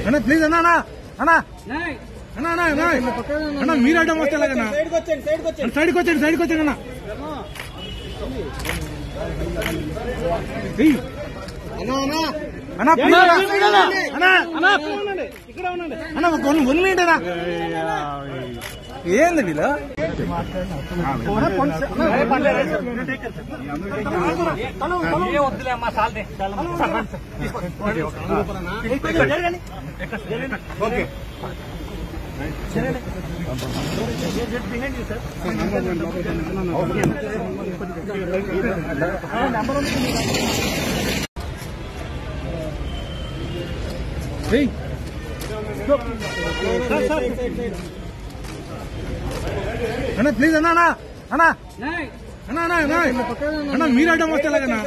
అన్నా ప్లీజ్ అన్నా అన్నా అన్నా అన్నా అన్నా అన్నా అన్నా మీరు అడ్డం వస్తే ఎలాగన్నా సైడ్కి వచ్చండి అన్నా అన్నా అన్నా ఒక 1 మినిట్ అన్నా ఏందండి ఇలా అన్నా ప్లీజ్ అన్నా అన్నా అన్నా అన్నా అన్నా అన్నా మీరు అడ్డం వస్తే ఎలాగన్నా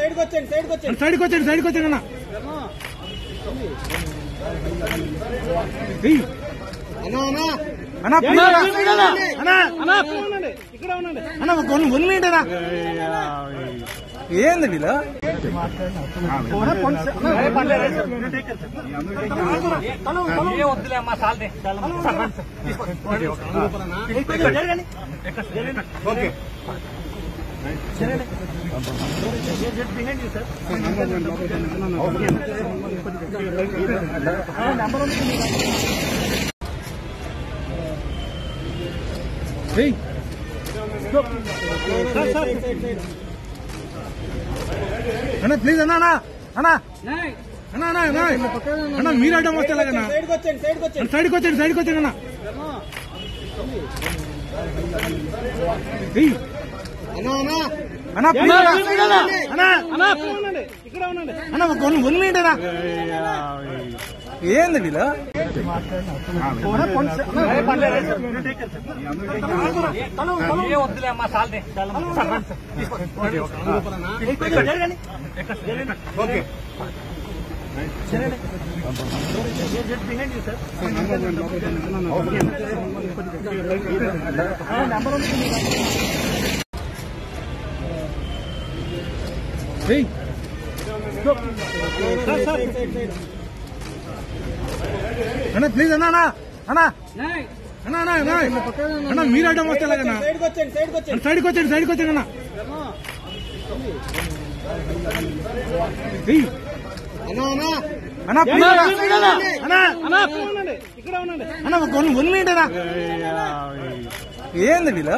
సైడ్కి వచ్చండి అన్నా అన్నా అన్నా ఒక 1 మినిట్ అన్నా ఏందండి ఇలా అన్నా ప్లీజ్ అన్నా అన్నా అన్నా అన్నా అన్నా అన్నా మీరు అడ్డం వస్తే ఎలాగన్నా సైడ్కి వచ్చండి అన్నా అన్నా అన్నా ఒక 1 మినిట్ అన్నా ఏందండి ఇలా అన్నా ప్లీజ్ అన్నా అన్నా అన్నా అన్నా అన్నా అన్నా మీరు అడ్డం వస్తే ఎలాగన్నా సైడ్కి వచ్చండి అన్నా అన్నా అన్నా ఒక 1 మినిట్ అన్నా ఏందండి ఇలా